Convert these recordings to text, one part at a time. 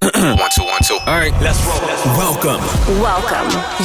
One, two, one, two. All right, let's roll. Welcome.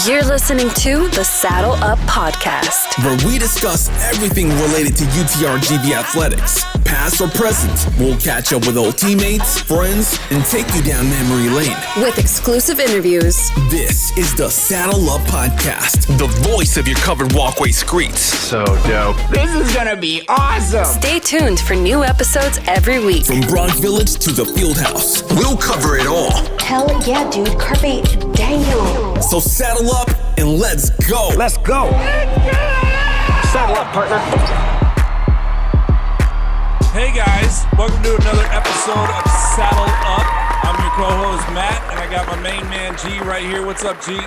You're listening to the Saddle Up Podcast, where we discuss everything related to UTRGV athletics, past or present. We'll catch up with old teammates, friends, and take you down memory lane with exclusive interviews. This is the Saddle Up Podcast, the voice of your covered walkway streets. So dope. This is gonna be awesome. Stay tuned for new episodes every week. From Bronx Village to the Fieldhouse, we'll cover it all. Hell yeah, dude. Carpe damn. So saddle up and let's go. Let's go. Saddle up, partner. Hey guys, welcome to another episode of Saddle Up. I'm your co-host Matt, and I got my main man G right here. What's up, G?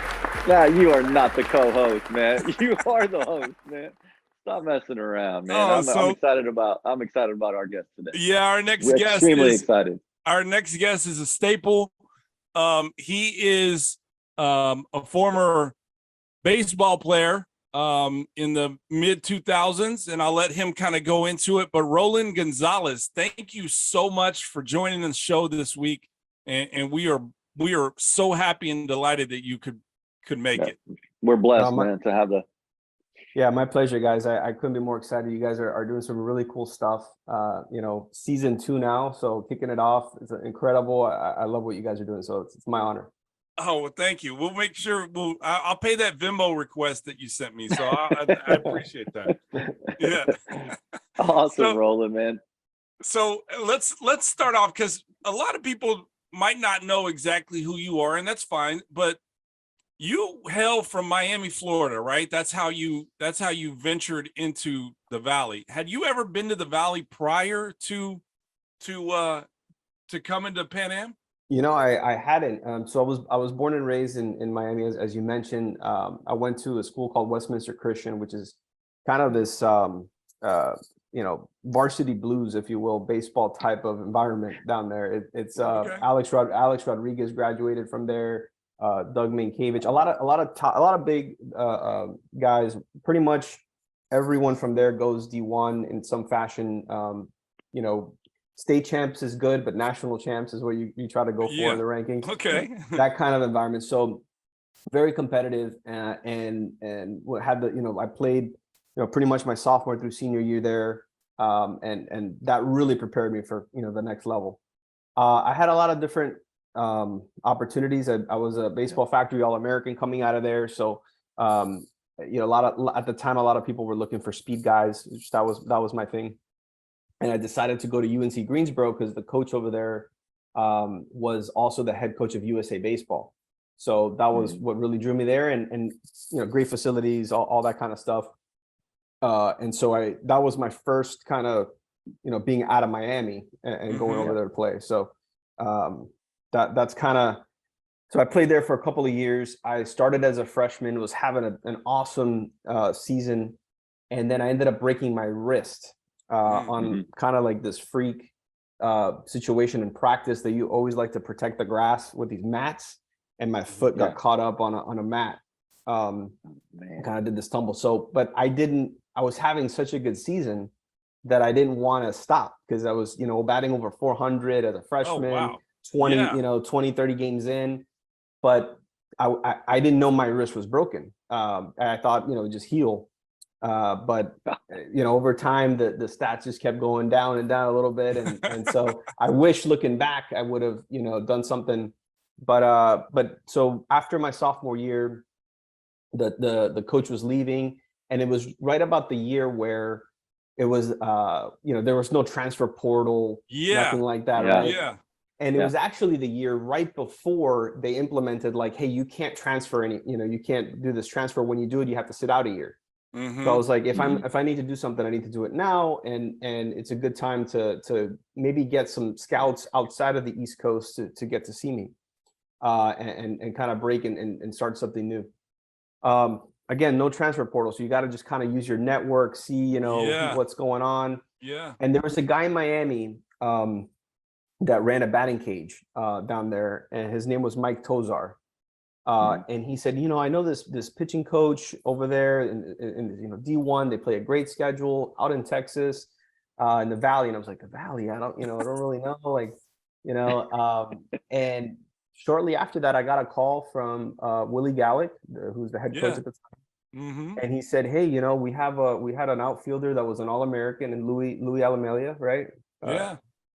Nah, you are not the co-host, man. You are the host, man. Stop messing around, man. I'm excited about our guest today. Yeah, our next We're guest extremely excited. Our next guest is a staple. He is a former baseball player in the mid 2000s, and I'll let him kind of go into it. But Roland Gonzalez, thank you so much for joining the show this week, and we are so happy and delighted that you could make it. We're blessed, man, to have the. Yeah, my pleasure, guys. I couldn't be more excited. You guys are doing some really cool stuff. Season 2 now, so kicking it off. It's incredible. I love what you guys are doing, so it's my honor. Oh, well, thank you. We'll make sure I'll pay that Venmo request that you sent me, so I appreciate that. Yeah. Awesome, Roland, man. So let's start off, because a lot of people might not know exactly who you are, and that's fine, but you hail from Miami, Florida, right? That's how you ventured into the Valley. Had you ever been to the Valley prior to coming to Pan Am? I hadn't. So I was born and raised in Miami, as you mentioned. I went to a school called Westminster Christian, which is kind of this varsity blues, if you will, baseball type of environment down there. It's okay. Alex Rodriguez graduated from there. Doug Mankiewicz, a lot of big guys. Pretty much everyone from there goes D1 in some fashion. State champs is good, but national champs is where you try to go for in the rankings. Okay, that kind of environment. So very competitive, and what had the I played pretty much my sophomore through senior year there, and that really prepared me for the next level. I had a lot of different opportunities. I was a baseball factory All-American coming out of there. So, at the time, a lot of people were looking for speed guys. That was my thing. And I decided to go to UNC Greensboro because the coach over there was also the head coach of USA Baseball. So that was what really drew me there, and great facilities, all that kind of stuff. And so that was my first kind of, being out of Miami and going over there to play. So, that's kind of, so I played there for a couple of years. I started as a freshman, was having an awesome season, and then I ended up breaking my wrist on kind of like this freak situation in practice that you always like to protect the grass with these mats, and my foot got caught up on a mat. Kind of did this tumble. So, but I was having such a good season that I didn't want to stop, because I was batting over 400 as a freshman. Oh, wow. 20, 30 games in, but I didn't know my wrist was broken. I thought, just heal. But over time, the stats just kept going down and down a little bit. And so I wish, looking back, I would have, done something. But so after my sophomore year, the coach was leaving, and it was right about the year where it was, there was no transfer portal, nothing like that. Right? Yeah. And it was actually the year right before they implemented, like, hey, you can't transfer you can't do this transfer. When you do it, you have to sit out a year. So I was like, if I need to do something, I need to do it now. And it's a good time to maybe get some scouts outside of the East Coast to get to see me and kind of break and start something new. Again, no transfer portal. So you got to just kind of use your network, see, what's going on. Yeah. And there was a guy in Miami that ran a batting cage down there, and his name was Mike Tozar. And he said, I know this pitching coach over there in D1, they play a great schedule out in Texas, in the Valley. And I was like, the Valley? I don't really know. Like, And shortly after that, I got a call from Willie Gallick, who's the head coach at the time. Mm-hmm. And he said, "Hey, we had an outfielder that was an All-American, and Louis Alamelia, right?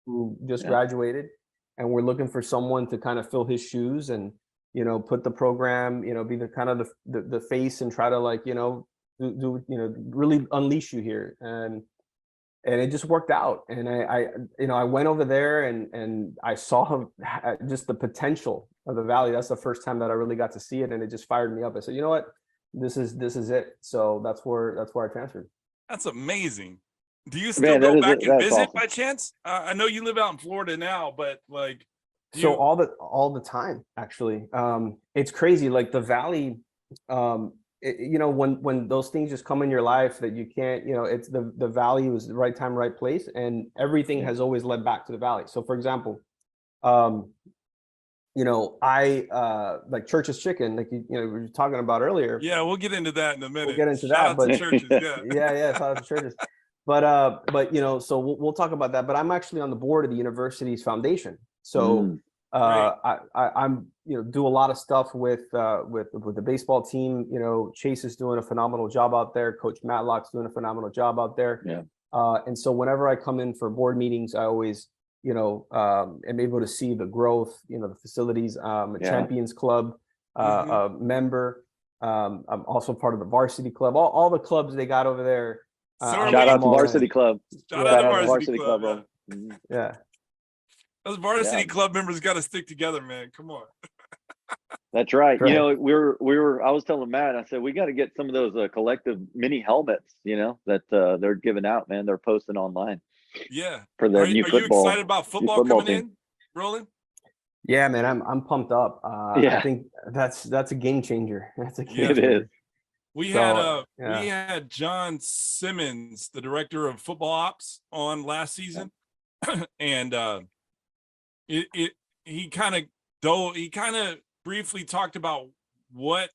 Who just graduated, and we're looking for someone to kind of fill his shoes and put the program, be the kind of the face and try to do really unleash you here." And it just worked out. And I went over there and I saw just the potential of the Valley. That's the first time that I really got to see it, and it just fired me up. I said, you know what? This is it. So that's where I transferred. That's amazing. Do you still go back and visit awesome. By chance? I know you live out in Florida now, but all the time, actually. It's crazy. Like the Valley, when those things just come in your life that you can't, it's the Valley was the right time, right place, and everything has always led back to the Valley. So for example, I like Church's Chicken, like we were talking about earlier. Yeah, we'll get into that in a minute. We'll get into Shout that, out to Church's, yeah, shout out to Church's. But so we'll talk about that. But I'm actually on the board of the university's foundation. So I'm do a lot of stuff with the baseball team. Chase is doing a phenomenal job out there. Coach Matlock's doing a phenomenal job out there. Yeah. And so whenever I come in for board meetings, I always am able to see the growth, the facilities. I'm a Champions Club member. I'm also part of the Varsity Club. All the clubs they got over there. Shout out to Varsity Club. Shout out to Varsity Club. Yeah. Those Varsity Club members got to stick together, man. Come on. That's right. We were. I was telling Matt. I said we got to get some of those collective mini helmets. That they're giving out. Man, they're posting online. Yeah. For the new football. Are you excited about football coming in, Roland? Yeah, man. I'm pumped up. I think that's a game changer. That's a game changer. It is. We had John Simmons, the director of football ops, on last season, and he kind of briefly talked about what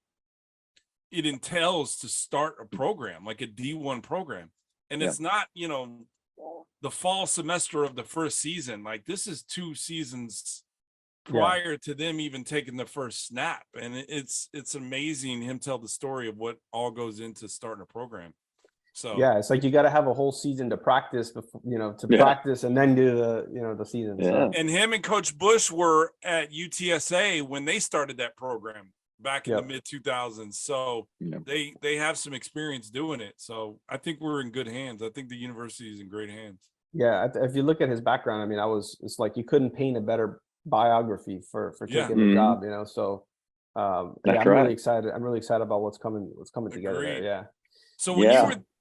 it entails to start a program, like a D1 program, and it's not the fall semester of the first season. Like this is 2 seasons prior to them even taking the first snap, and it's amazing him tell the story of what all goes into starting a program. So it's like you got to have a whole season to practice before, practice and then do the season. So. And him and Coach Bush were at UTSA when they started that program back in the mid 2000s. So they have some experience doing it. So I think we're in good hands. I think the university is in great hands. Yeah, if you look at his background, I mean, it's like you couldn't paint a better biography for taking the job, So I'm really excited. I'm really excited about what's coming together there. Yeah. So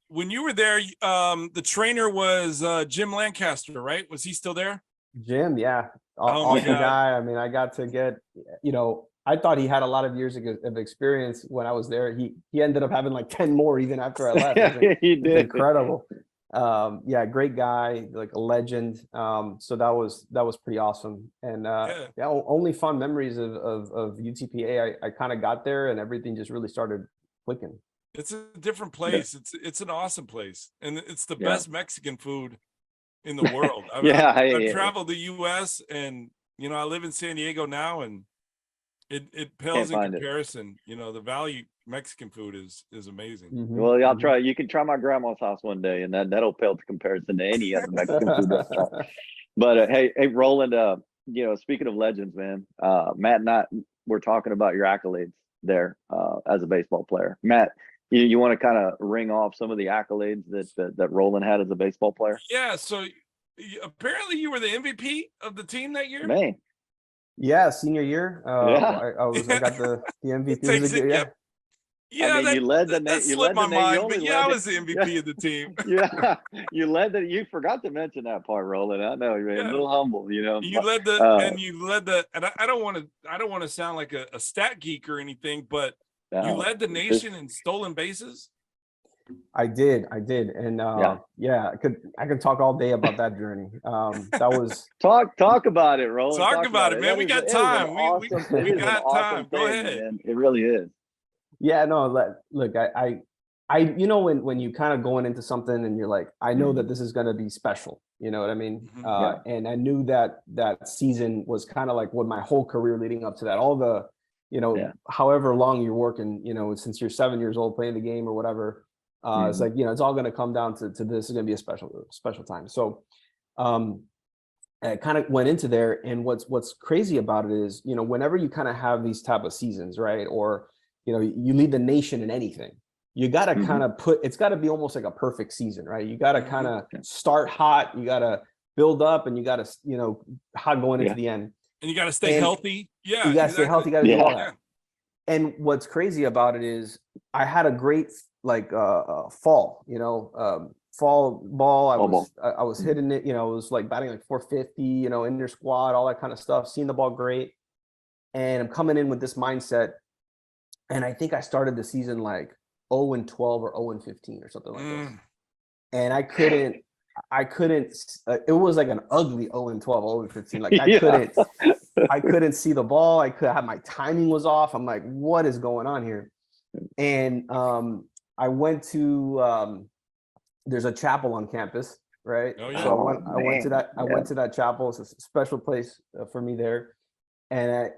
when you were there, the trainer was Jim Lancaster, right? Was he still there? Jim, yeah. Awesome guy. I mean, I got to get, I thought he had a lot of years of experience when I was there. He ended up having like 10 more even after I left. He did. Incredible. Great guy, like a legend. So that was pretty awesome. And only fond memories of UTPA. I kind of got there and everything just really started clicking. It's a different place. It's an awesome place, and it's the best Mexican food in the world. I've traveled the U.S. and I live in San Diego now, and it pales in comparison. The Valley Mexican food is amazing. Mm-hmm. Well, I'll try. You can try my grandma's house one day, and that'll pale to comparison to any other Mexican food restaurant. But hey, Roland. Speaking of legends, man, Matt and I were talking about your accolades there as a baseball player. Matt, you want to kind of ring off some of the accolades that Roland had as a baseball player? Yeah. So apparently you were the MVP of the team that year. Man. Yeah, senior year. I got the MVP. You led the Nate. You led my mind, but I was the MVP of the team. You led the. You forgot to mention that part, Roland. I know, man. A little humble, You led the, and I don't want to sound like a stat geek or anything, but you led the nation in stolen bases. I did, and I could talk all day about that journey. That was talk about it, Roland. Talk about it, man. We got time. We got time. Go ahead. Man. It really is. Yeah, no. Look, I when you kind of going into something and you're like, I know that this is going to be special, you know what I mean? And I knew that season was kind of like what my whole career leading up to that, all the, however long you're working, since you're 7 years old playing the game or whatever, it's like, it's all going to come down to this is going to be a special time. So I kind of went into there, and what's crazy about it is, whenever you kind of have these type of seasons, right? Or, you lead the nation in anything, you got to kind of it's got to be almost like a perfect season, right? You got to kind of start hot, you got to build up, and you got to, hot going into the end. And you got to stay healthy. Yeah. You got to stay healthy, you got to do all that. And what's crazy about it is I had a great fall, fall ball. I was hitting it, it was like batting like 450, in your squad, all that kind of stuff, seeing the ball great. And I'm coming in with this mindset. And I think I started the season like 0-12 or 0-15 or something like this. And I couldn't, it was like an ugly 0-12, 0-15. Like I couldn't see the ball. I could have, my timing was off. I'm like, what is going on here? And I went to, there's a chapel on campus, right? Oh, yeah. So I went to that. I went to that chapel. It's a special place for me there. And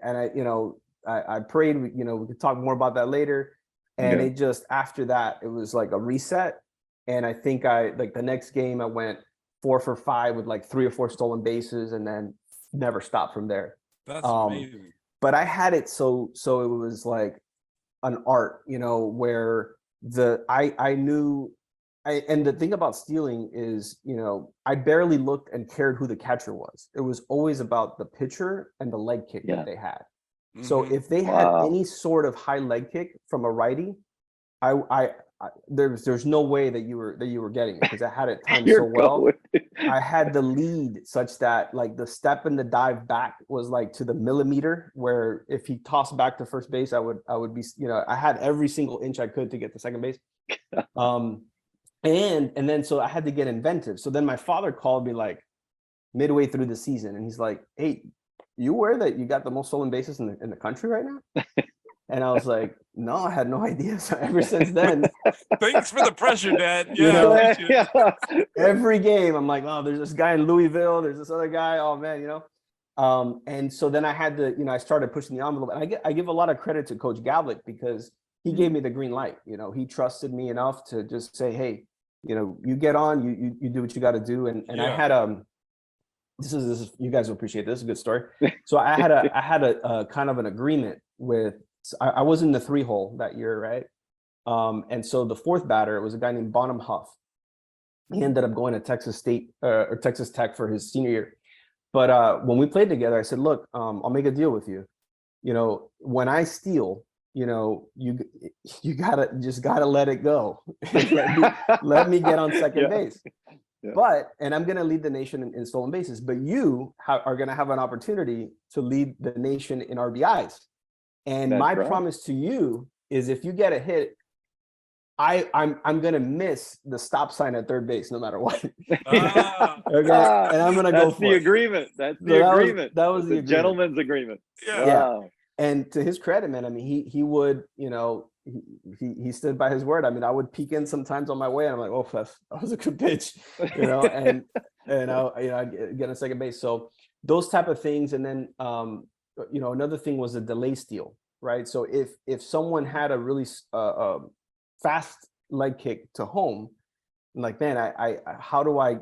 I prayed. We could talk more about that later. And it just, after that, it was like a reset. And I think the next game I went 4 for 5 with like 3 or 4 stolen bases, and then never stopped from there. That's amazing. But I had it so it was like an art, where I knew. And the thing about stealing is, I barely looked and cared who the catcher was. It was always about the pitcher and the leg kick that they had. So if they had any sort of high leg kick from a righty, there's no way that you were getting it, because I had it timed so well. I had the lead such that like the step and the dive back was like to the millimeter, where if he tossed back to first base, I would be, I had every single inch I could to get to second base. And then so I had to get inventive. So then my father called me like midway through the season, and he's like, "Hey, you aware that you got the most stolen bases in the country right now?" And I was like, "No, I had no idea." So ever since then, thanks for the pressure, Dad. Yeah, every game I'm like, "Oh, there's this guy in Louisville. There's this other guy. Oh man, And so then I had to, I started pushing the envelope. And I give a lot of credit to Coach Gavlik, because he gave me the green light. He trusted me enough to just say, "Hey, you get on, you do what you got to do." And I had this is you guys will appreciate this. This is a good story. So I had a kind of an agreement with. I was in the 3-hole that year, right? And so the fourth batter was a guy named Bonham Huff. He ended up going to Texas State or Texas Tech for his senior year. But when we played together, I said, "Look, I'll make a deal with you. When I steal, you just gotta let it go. let me get on second base. But, and I'm going to lead the nation in stolen bases, but you are going to have an opportunity to lead the nation in RBIs. And my promise to you is, if you get a hit, I'm going to miss the stop sign at third base no matter what." Okay, and I'm going to go for the agreement. That's the agreement. That was the gentleman's agreement. Yeah. And to his credit, man, I mean, he would, he stood by his word. I mean, I would peek in sometimes on my way, and I'm like, "Oh, that was a good pitch," and I'd get on second base. So those type of things. And then, another thing was a delay steal, right? So if someone had a really fast leg kick to home, I'm like, man, I how do I,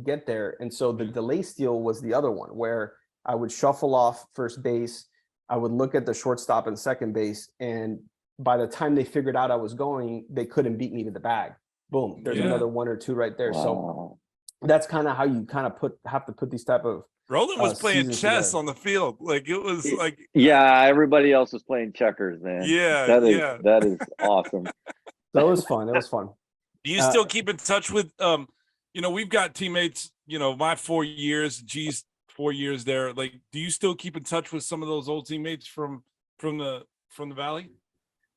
get there? And so the delay steal was the other one, where I would shuffle off first base. I would look at the shortstop and second base, and by the time they figured out I was going, they couldn't beat me to the bag. Boom, there's another 1 or 2 right there. So that's kind of how you kind of have to put these type of. Roland was playing chess on the field. Like, it was like. Yeah, everybody else was playing checkers, man. Yeah, that is awesome. That was fun. It was fun. Do you still keep in touch with? We've got teammates. My 4 years, G's 4 years there. Like, do you still keep in touch with some of those old teammates from the Valley?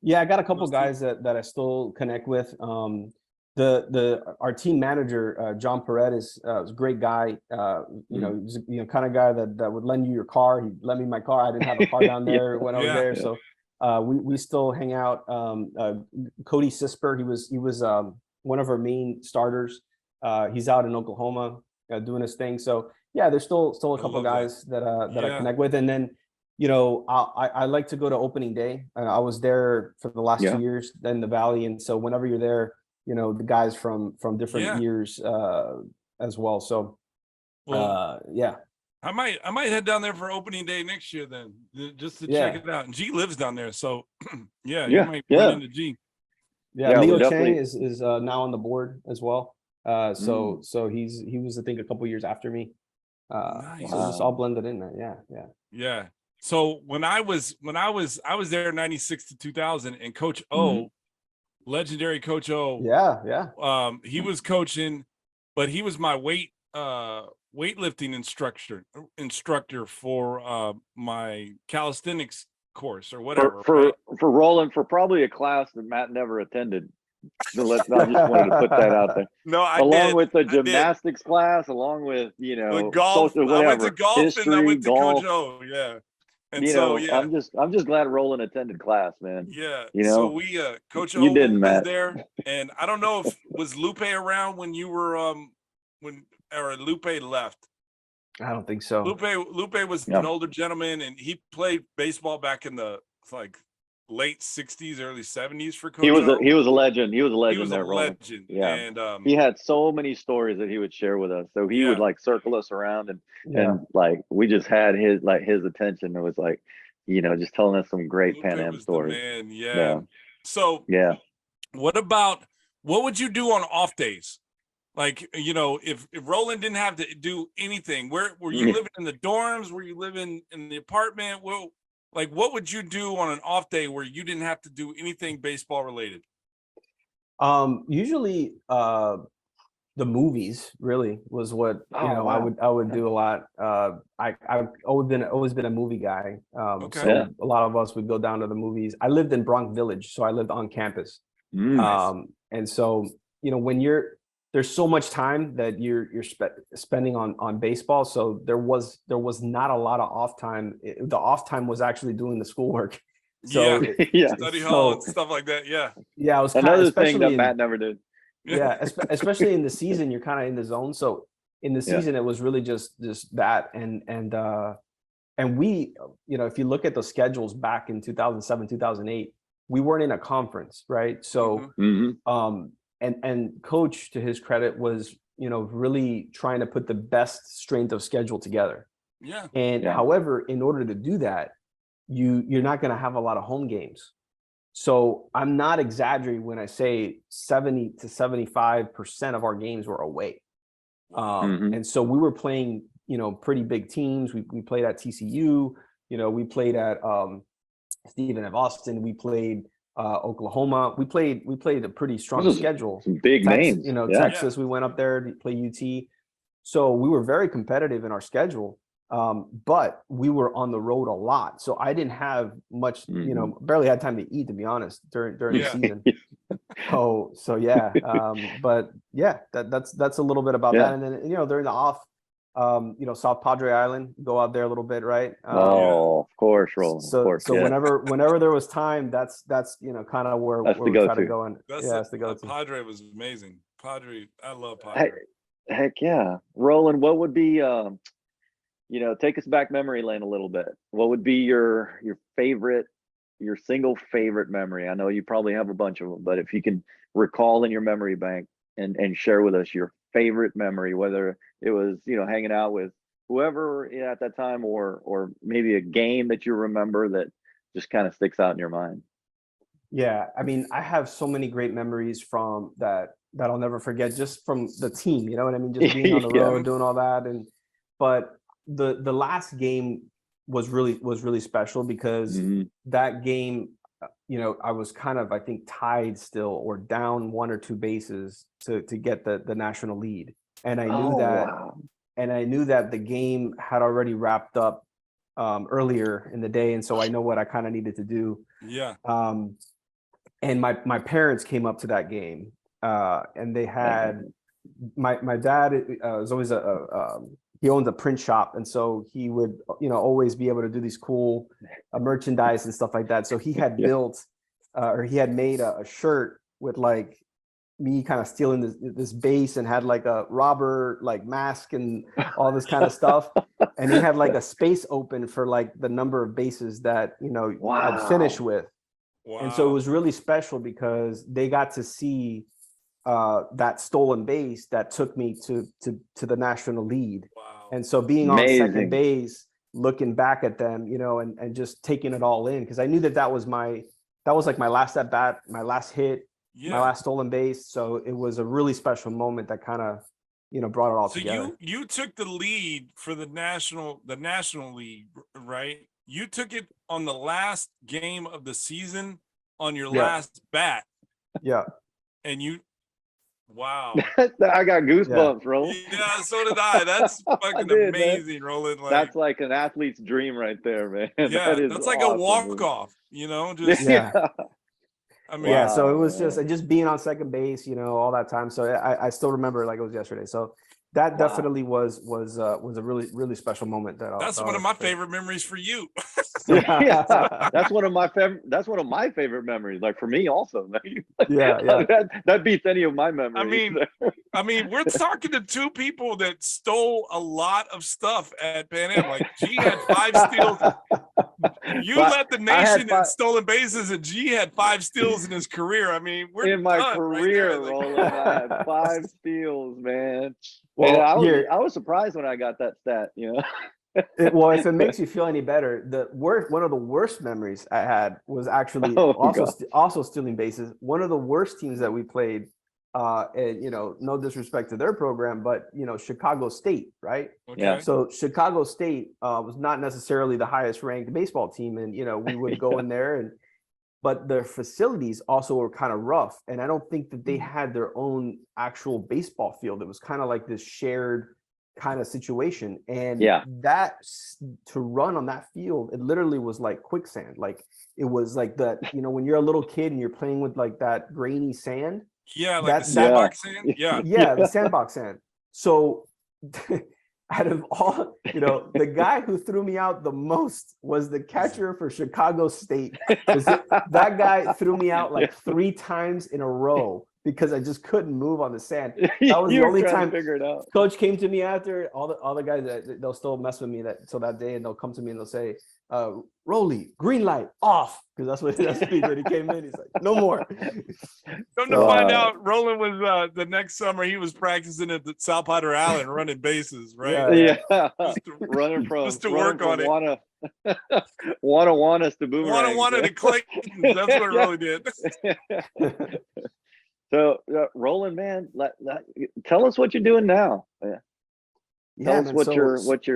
Yeah, I got a couple guys that I still connect with. Our team manager, John Paredes, was a great guy. He's kind of guy that would lend you your car. He lent me my car. I didn't have a car down there when I was there. So We still hang out. Cody Sisper, he was one of our main starters. He's out in Oklahoma doing his thing. So yeah, there's still a couple guys that I connect with. And then, you know, I like to go to opening day. I was there for the last 2 years in the Valley, and so whenever you're there, you know, the guys from different years as well. So yeah. I might head down there for opening day next year then, just to check it out. And G lives down there, so you might run into G. Yeah, Leo Chang is now on the board as well. So he was, I think, a couple years after me. Nice. So just all blended in there. Yeah. So when I was there 96 to 2000, and Coach O, legendary Coach O. Yeah. He was coaching, but he was my weightlifting instructor for my calisthenics course or whatever. For Roland, for probably a class that Matt never attended. So I just wanted to put that out there. No, along with the gymnastics class, along with golf, social, whatever, I went to golf, history, and I went to golf. Coach O. Yeah. And I'm just glad Roland attended class, man. Yeah. You know, so we Coach O you didn't, was Matt. there, and I don't know if was Lupe around when you were or Lupe left. I don't think so. Lupe was an older gentleman, and he played baseball back in the late 60s, early 70s for Coach O. He was a legend. He was a legend. He was there, a Roland. legend. Yeah. And he had so many stories that he would share with us. So he would circle us around and we just had his attention. It was just telling us some great Lupe Pan Am was stories. the man. Yeah. So what would you do on off days? Like, if Roland didn't have to do anything, where were you living, in the dorms? Were you living in the apartment? Well, what would you do on an off day where you didn't have to do anything baseball related? Usually the movies really was what I would do a lot. I've always been a movie guy. So a lot of us would go down to the movies. I lived in Bronx Village, so I lived on campus. Nice. And so, when there's so much time that you're spending on baseball. So there was not a lot of off time. The off time was actually doing the schoolwork. So study hall and stuff like that. Yeah. Yeah. It was another thing that Matt never did. Yeah. Especially in the season, you're kind of in the zone. So in the season, it was really just that. And we, if you look at the schedules back in 2007, 2008, we weren't in a conference, right? So, and Coach, to his credit, was really trying to put the best strength of schedule together. Yeah. And however, in order to do that, you're not going to have a lot of home games. So I'm not exaggerating when I say 70 to 75% of our games were away. And so we were playing, pretty big teams. We played at TCU. We played at Stephen F. Austin. We played Oklahoma. We played a pretty strong schedule. Some big names. Texas. We went up there to play UT. So we were very competitive in our schedule. But we were on the road a lot. So I didn't have much, barely had time to eat, to be honest, during the season. So yeah. But yeah, that's a little bit about that. And then, during the off, South Padre Island, go out there a little bit, right? Of course, Roland. So, of course, whenever there was time, that's kind of where we try to go. And that's the go-to. Padre was amazing. Padre, I love Padre. Heck yeah, Roland. What would be, take us back memory lane a little bit. What would be your favorite, your single favorite memory? I know you probably have a bunch of them, but if you can recall in your memory bank and share with us your favorite memory, whether it was hanging out with whoever at that time, or maybe a game that you remember that just kind of sticks out in your mind. Yeah, I mean, I have so many great memories from that I'll never forget, just from the team. You know what I mean? Just being on the road, doing all that, but the last game was really special because that game, I was kind of, I think, tied still or down 1 or 2 bases to get the national lead. And I knew that the game had already wrapped up earlier in the day. And so I know what I kind of needed to do. Yeah. And my parents came up to that game and they had, my dad was always he owns a print shop, and so he would, always be able to do these cool merchandise and stuff like that. So he had built, or he had made a shirt with like me kind of stealing this base, and had like a robber like mask and all this kind of stuff. And he had like a space open for like the number of bases that I'd finish with. Wow. And so it was really special because they got to see that stolen base that took me to the national lead. Wow. And so being on second base, looking back at them, and just taking it all in, because I knew that was like my last at bat, my last hit, my last stolen base. So it was a really special moment that kind of brought it all together. So you took the lead for the national league, right? You took it on the last game of the season on your last bat. Yeah. And wow. I got goosebumps, Roland. Yeah, so did I. That's fucking amazing, Roland. Like, that's like an athlete's dream right there, man. Yeah, that's like awesome, a walk-off, just I mean, yeah, so it was just being on second base, all that time. So I still remember like it was yesterday. So that definitely was a really, really special moment. That's one of my favorite memories for you. Yeah, that's one of my favorite memories. Like for me also. That beats any of my memories. I mean, we're talking to two people that stole a lot of stuff at Pan Am. Like G had 5 steals. You led the nation in stolen bases, and G had 5 steals in his career. I mean, we're in my done career, right there. Roland. I had 5 steals, man. Well, I was surprised when I got that stat. Well, if it makes you feel any better, one of the worst memories I had was actually also stealing bases. One of the worst teams that we played, and no disrespect to their program, but Chicago State, right? Okay. Yeah. So Chicago State was not necessarily the highest ranked baseball team, and we would go in there, but their facilities also were kind of rough, and I don't think that they had their own actual baseball field. It was kind of like this shared kind of situation, and that to run on that field, it literally was like quicksand. Like it was like that, when you're a little kid and you're playing with like that grainy sand. Yeah, like the sandbox sand. Yeah, the sandbox sand. So out of all, the guy who threw me out the most was the catcher for Chicago State. That guy threw me out like 3 times in a row because I just couldn't move on the sand. That was the only time. Figure it out. Coach came to me after, all the guys that they'll still mess with me that day, and they'll come to me and they'll say, Rolly, green light off, because that's what he did. He came in, he's like, no more. Come to find out, Roland was the next summer he was practicing at the South Potter Island running bases, right? Yeah. running from just to work on it. Wanna to Boomerang. Wanna to Clayton. That's what it really did. So Roland, man, tell us what you're doing now. Tell us what you're what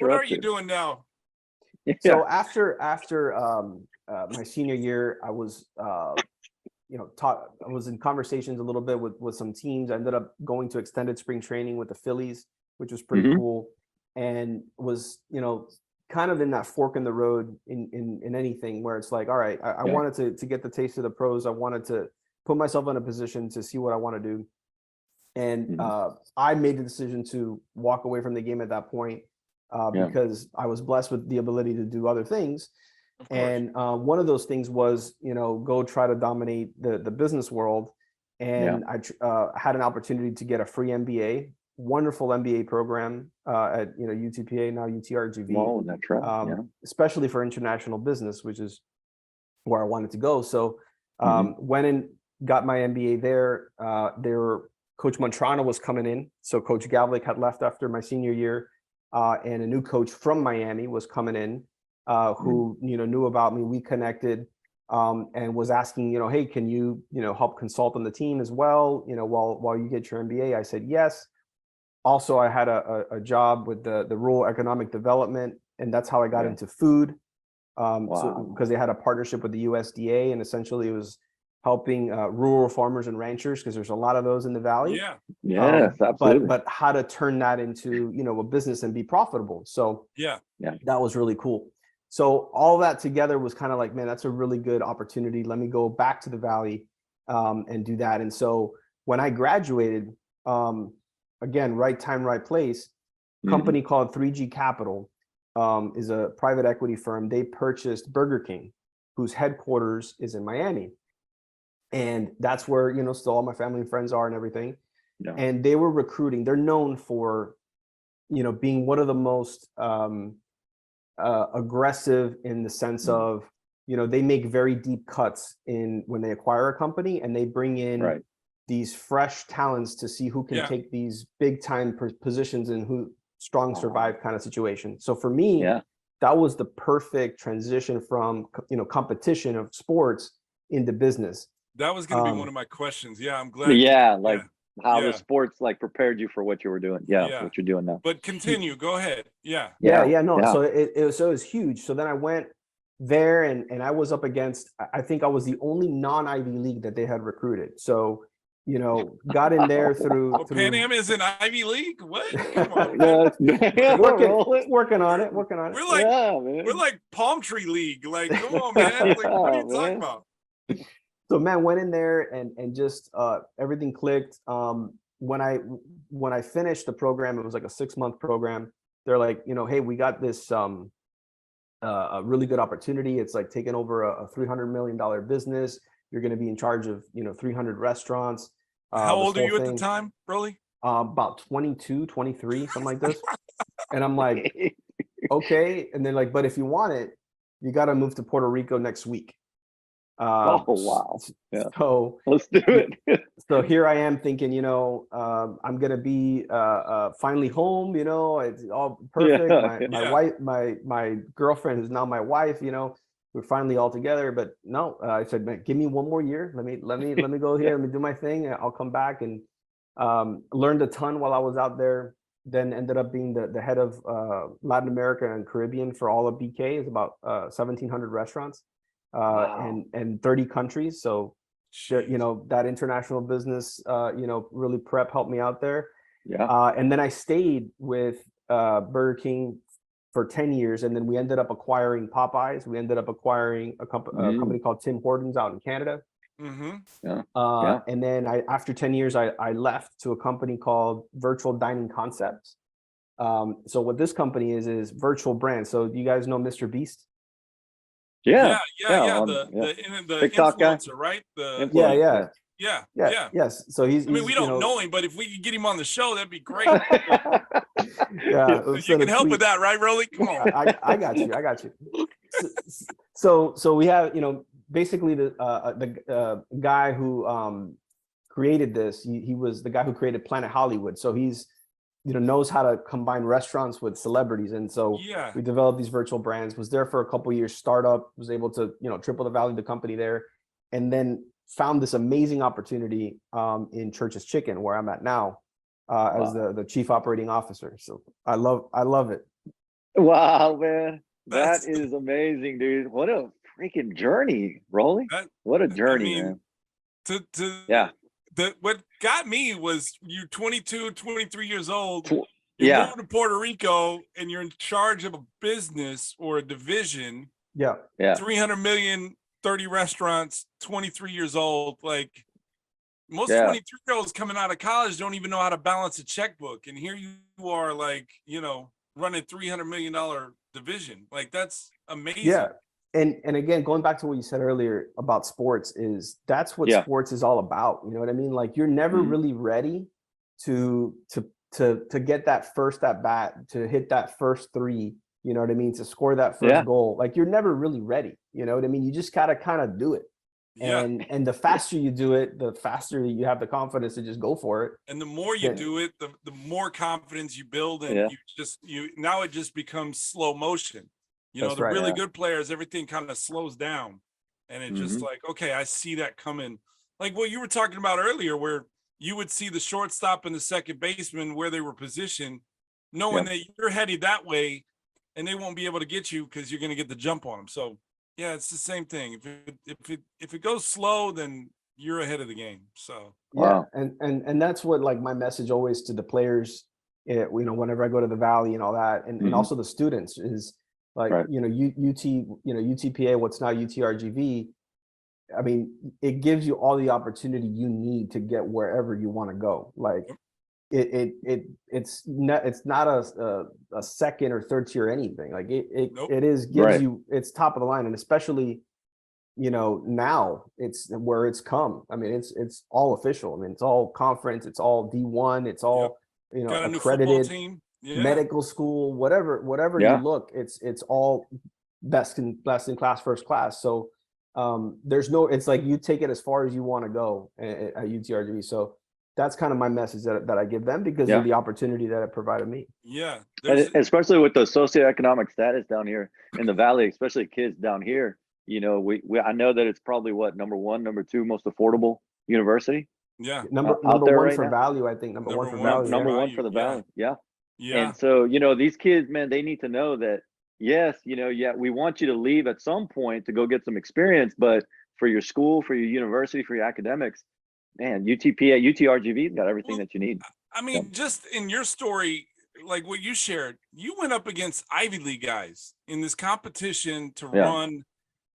are up you doing now? So after my senior year, I was I was in conversations a little bit with some teams. I ended up going to extended spring training with the Phillies, which was pretty cool, and was kind of in that fork in the road in anything where it's like, all right, I wanted to get the taste of the pros. I wanted to put myself in a position to see what I want to do. And I made the decision to walk away from the game at that point because I was blessed with the ability to do other things. And one of those things was, go try to dominate the business world. And I had an opportunity to get a free MBA, wonderful MBA program at UTPA, now UTRGV. Oh, that's right. Especially for international business, which is where I wanted to go. So went and got my MBA there. Coach Montrano was coming in. So Coach Gavlik had left after my senior year, and a new coach from Miami was coming in, who knew about me. We connected, and was asking, hey, can you help consult on the team as well? While you get your MBA. I said yes. Also, I had a job with the Rural Economic Development, and that's how I got into food. So because they had a partnership with the USDA, and essentially it was helping rural farmers and ranchers, because there's a lot of those in the valley. Yes, absolutely. But how to turn that into a business and be profitable. So that was really cool. So all that together was kind of like, man, that's a really good opportunity. Let me go back to the valley and do that. And so when I graduated, again, right time, right place. company called 3G Capital is a private equity firm. They purchased Burger King, whose headquarters is in Miami. And that's where, still all my family and friends are and everything. Yeah. And they were recruiting. They're known for, being one of the most aggressive in the sense of, they make very deep cuts in when they acquire a company, and they bring in these fresh talents to see who can take these big time positions and who strong survive kind of situation. So for me, that was the perfect transition from, competition of sports into business. That was going to be one of my questions. Yeah, I'm glad. How the sports prepared you for what you were doing. What you're doing now. But continue. Go ahead. Yeah. So it was huge. So then I went there and I was up against, I think I was the only non-Ivy League that they had recruited. So, got in there through Pan Am is an Ivy League? What? Come on, working on it. We're like Palm Tree League. Like, come on, man. Like, what are you talking about? So man, went in there and just everything clicked. When I finished the program, it was like a 6-month program. They're like, hey, we got this a really good opportunity. It's like taking over a $300 million business. You're going to be in charge of 300 restaurants. How old are you at the time, Broly? About 22, 23, something like this. And I'm like, okay. And they're like, but if you want it, you got to move to Puerto Rico next week. Oh wow! Yeah. So let's do it. So here I am thinking, I'm gonna be finally home. It's all perfect. My wife, my girlfriend is now my wife. We're finally all together. But no, I said, man, give me one more year. Let me go here. Let me do my thing. I'll come back and learned a ton while I was out there. Then ended up being the head of Latin America and Caribbean for all of BK. It's about 1,700 restaurants. And 30 countries. So, that international business, really helped me out there. Yeah. And then I stayed with Burger King for 10 years. And then we ended up acquiring Popeyes. We ended up acquiring a company called Tim Hortons out in Canada. And then after 10 years, I left to a company called Virtual Dining Concepts. So what this company is virtual brands. So you guys know Mr. Beast? The influencer, right? Yes. So he's we don't know him, but if we could get him on the show, that'd be great. You can help with that, right, Rolly? Come on. I got you. So we have, basically the guy who created this. He was the guy who created Planet Hollywood. So he's knows how to combine restaurants with celebrities. And so we developed these virtual brands, was there for a couple of years, startup, was able to, triple the value of the company there. And then found this amazing opportunity in Church's Chicken, where I'm at now, as the chief operating officer. So I love it. Wow, man. That is amazing, dude. What a freaking journey, Rolly. What a journey, man. What got me was you're 22, 23 years old. You move to Puerto Rico and you're in charge of a business or a division. 300 million, 30 restaurants, 23 years old. Like most 23-year-olds coming out of college don't even know how to balance a checkbook. And here you are, like, running $300 million division. Like, that's amazing. Yeah. And again, going back to what you said earlier about sports, that's what sports is all about. You know what I mean? Like, you're never really ready to get that first at bat, to hit that first three, you know what I mean? To score that first goal. Like, you're never really ready. You know what I mean? You just gotta kind of do it. And the faster you do it, the faster you have the confidence to just go for it. And the more you do it, the more confidence you build, and now it just becomes slow motion. The really good players, everything kind of slows down, and it's just like, okay, I see that coming. Like what you were talking about earlier, where you would see the shortstop and the second baseman where they were positioned, knowing that you're headed that way, and they won't be able to get you because you're going to get the jump on them. So yeah, it's the same thing. If it goes slow, then you're ahead of the game. So and that's what, like, my message always to the players, whenever I go to the Valley and all that, and also the students is, like, UTPA, what's now UTRGV. I mean, it gives you all the opportunity you need to get wherever you want to go. Like, it's not a second or third tier anything. Like Nope. it is gives you, it's top of the line, and especially now it's where it's come. I mean, it's all official. I mean, it's all conference, it's all D1, it's all Got a new football accredited team. medical school, whatever you look, it's all best in class, first class. So there's no, it's like you take it as far as you want to go at UTRGV. So that's kind of my message that I give them, because of the opportunity that it provided me. Yeah. And especially with the socioeconomic status down here in the Valley, especially kids down here, I know that it's probably number one, number two most affordable university. Yeah. Number one right for now. value, I think. Number one for value. Number one for the Valley. Yeah. Yeah. And so, these kids, man, they need to know that, yes, we want you to leave at some point to go get some experience, but for your school, for your university, for your academics, man, UTPA, UTRGV's got everything that you need. I mean, just in your story, like what you shared, you went up against Ivy League guys in this competition to run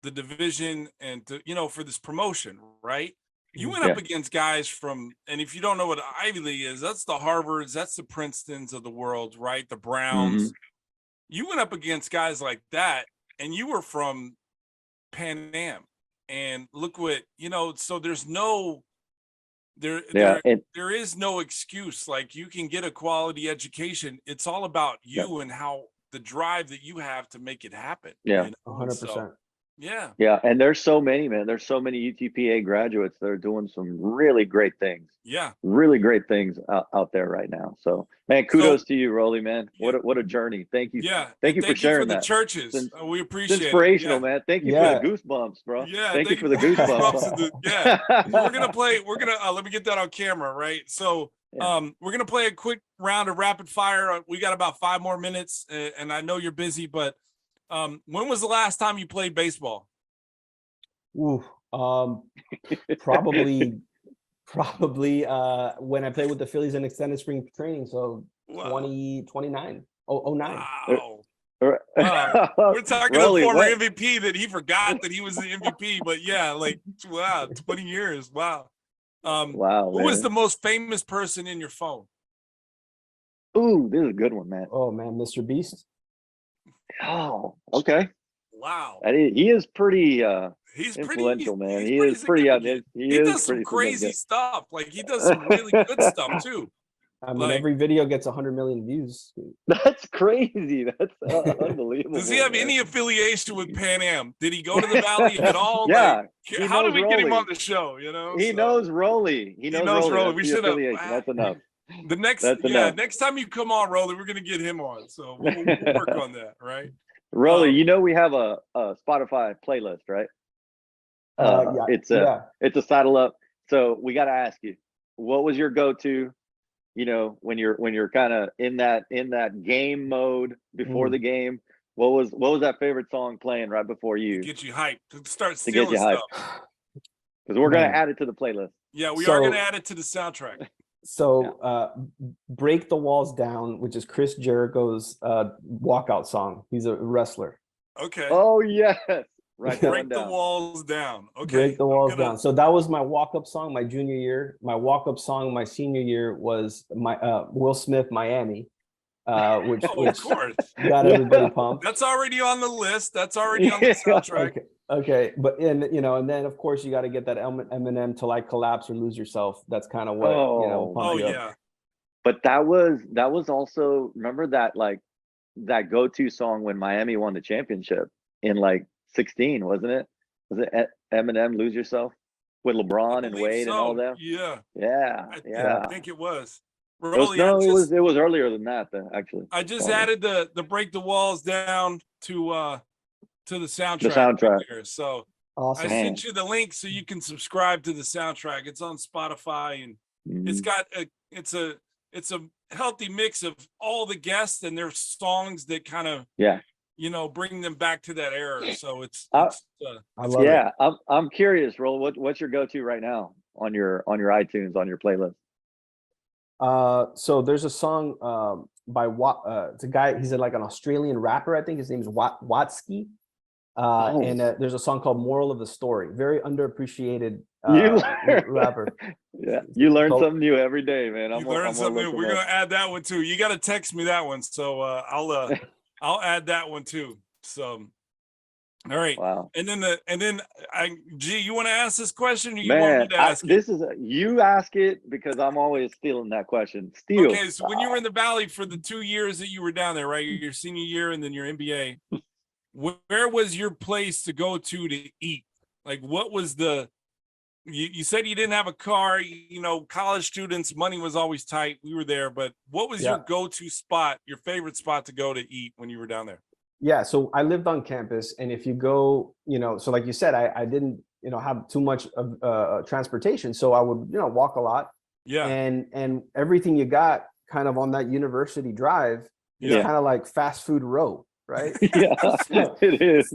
the division and to, for this promotion, right? You went up against guys from, and if you don't know what Ivy League is, that's the Harvards, that's the Princetons of the world, right? The Browns. You went up against guys like that, and you were from Pan Am. And look what, so there's no, there is no excuse. Like, you can get a quality education. It's all about you and how the drive that you have to make it happen. Yeah, 100%. So, yeah. Yeah, and there's so many, man. There's so many UTPA graduates that are doing some really great things. Yeah. Really great things out there right now. So, man, kudos to you, Rolly, man. What a journey. Thank you. Yeah. Thank you for sharing the that. churches. We appreciate it. Inspirational, man. Thank you for the goosebumps, bro. Yeah. Thank you for the goosebumps. We're gonna let me get that on camera, right? So we're gonna play a quick round of rapid fire. We got about 5 more minutes, and I know you're busy, but when was the last time you played baseball? Ooh, probably when I played with the Phillies in extended spring training. So 2009. Wow. We're talking to the former MVP that he forgot that he was the MVP, but 20 years. Wow. Wow. Who was the most famous person in your phone? Ooh, this is a good one, man. Oh man, Mr. Beast. Oh, okay. Wow. He is pretty he's influential, man. He's he is pretty he does some crazy stuff. Like, he does some really good stuff too. I mean, every video gets 100 million views. That's crazy. That's unbelievable. Does he have any affiliation with Pan Am? Did he go to the Valley at all? Yeah. How did we get him on the show? He knows Rolly. He knows Rolly. We should have. That's enough. The next time you come on, Rolly, we're gonna get him on. So we'll work on that, right? Rolly, we have a Spotify playlist, right? It's a saddle up. So we got to ask you, what was your go-to? When you're kind of in that game mode before the game, what was that favorite song playing right before you? To get you hyped. To start to get you hyped. Because we're gonna add it to the playlist. Yeah, we are gonna add it to the soundtrack. So Break the Walls Down, which is Chris Jericho's walkout song. He's a wrestler. Okay. Oh yes. Right. Break the walls down. Okay. Break the walls down. So that was my walk-up song my junior year. My walk-up song my senior year was my Will Smith Miami, which of course got everybody pumped. That's already on the list. That's already on the soundtrack. Okay. But and then of course you got to get that Eminem Till I Collapse or Lose Yourself. That's kind of what pump you up. But that was also, remember that go-to song when Miami won the championship in 16, wasn't it? Was it Eminem Lose Yourself with LeBron and Wade and all them? Yeah. I think it was. Rolly, it was earlier than that, though, actually. I just added the Break the Walls Down to the soundtrack. The soundtrack. Here. So awesome. I sent you the link so you can subscribe to the soundtrack. It's on Spotify, and it's got it's a healthy mix of all the guests and their songs that kind of bring them back to that era. So I love it. I'm curious, Roll. What's your go-to right now on your iTunes, on your playlist? So there's a song by it's a guy. He's like an Australian rapper. I think his name's Watsky. And there's a song called "Moral of the Story." Very underappreciated rapper. Yeah, you learn So- something new every day, man. You learn something new. We're gonna add that one too. You got to text me that one, so I'll add that one too. So, all right. Wow. And then you want to ask this question? Or you want me Man, to ask it? You ask it because I'm always stealing that question. Steal. Okay, so when you were in the Valley for the 2 years that you were down there, right? Your senior year and then your MBA, where was your place to go to eat? Like, what was you said you didn't have a car, college students, money was always tight. We were there, but what was your go-to spot, your favorite spot to go to eat when you were down there? Yeah, so I lived on campus, and if you go, so like you said, I didn't, have too much of transportation, so I would, walk a lot. Yeah. And everything you got kind of on that university drive is kind of like fast food row, right? Yeah, it is.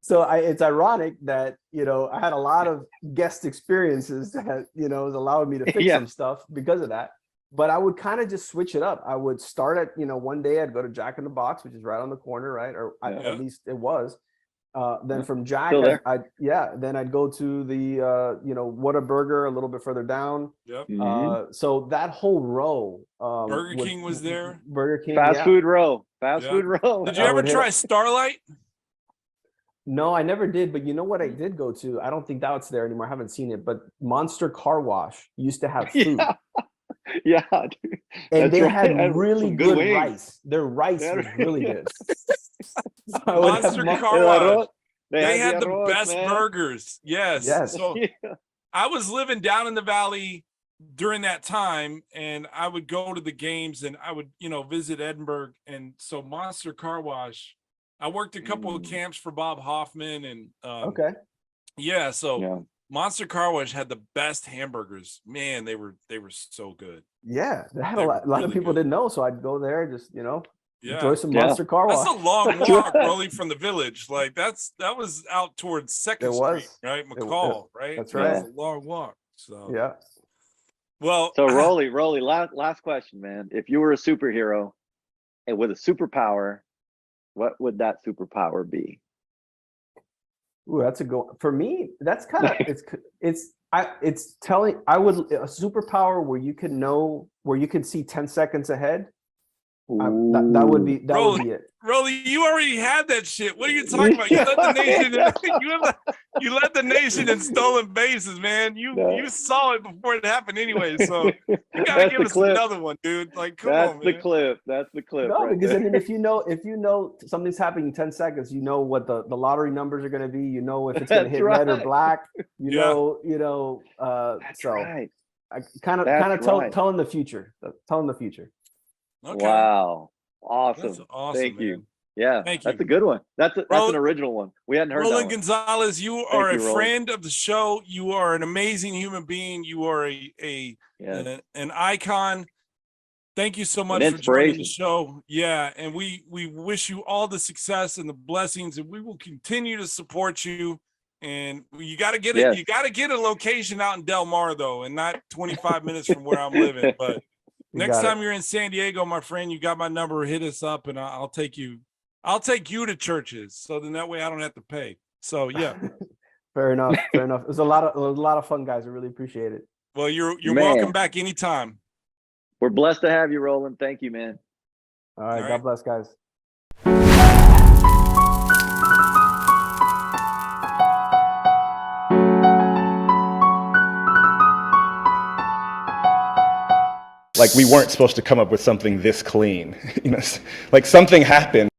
So it's ironic that, I had a lot of guest experiences that, has allowed me to fix some stuff because of that. But I would kind of just switch it up. I would start at, one day I'd go to Jack in the Box, which is right on the corner, right? Or at least it was. Then from Jack, then I'd go to the, Whataburger a little bit further down. Yep. So that whole row. Burger King was there. Burger King. Fast food row. Fast food row. Did you ever try Starlight? No, I never did. But you know what I did go to? I don't think that's there anymore. I haven't seen it. But Monster Car Wash used to have food. Yeah, dude. And they had right. really good rice. Their rice was really good. Monster Car Wash. They had the best burgers. Yes. So I was living down in the Valley during that time, and I would go to the games, and I would, visit Edinburgh. And so Monster Car Wash, I worked a couple of camps for Bob Hoffman, and Monster Car Wash had the best hamburgers. Man, they were so good. Yeah, they had a lot of people didn't know, so I'd go there, just enjoy some Monster Car Wash. That's a long walk, really, from the village. Like that was out towards Second Street, right? McCall, right? That's right. It was a long walk. So yeah. Well, so Rolly, last question, man. If you were a superhero and with a superpower, what would that superpower be? Ooh, that's a go for me. That's kind of it's telling. I would a superpower where you can see 10 seconds ahead. That would be it. Rolly, you already had that shit. What are you talking about? You let the nation. You let the nation in stolen bases, man. You saw it before it happened anyway. So you gotta give us another one, dude. Like, come on, man. That's the clip. No, right because there. I mean, if you know something's happening in 10 seconds, you know what the lottery numbers are going to be. You know if it's going to hit red or black. So right. I kind of telling the future. Telling the future. Okay. Wow. Awesome. That's awesome. Thank you. Man. Yeah. That's a good one. That's an original one. We hadn't heard that Roland one. Gonzalez, you are a friend of the show. You are an amazing human being. You are an icon. Thank you so much for joining the show. Yeah, and we wish you all the success and the blessings, and we will continue to support you. And you got to get it. You got to get a location out in Del Mar though, and not 25 minutes from where I'm living. But next time you're in San Diego, my friend, you got my number. Hit us up, and I'll take you. I'll take you to churches, so then that way I don't have to pay. So yeah. Fair enough. It was a lot of fun, guys. I really appreciate it. Well, you're welcome back anytime. We're blessed to have you, Roland. Thank you, man. All right. God bless, guys. Like we weren't supposed to come up with something this clean, like something happened.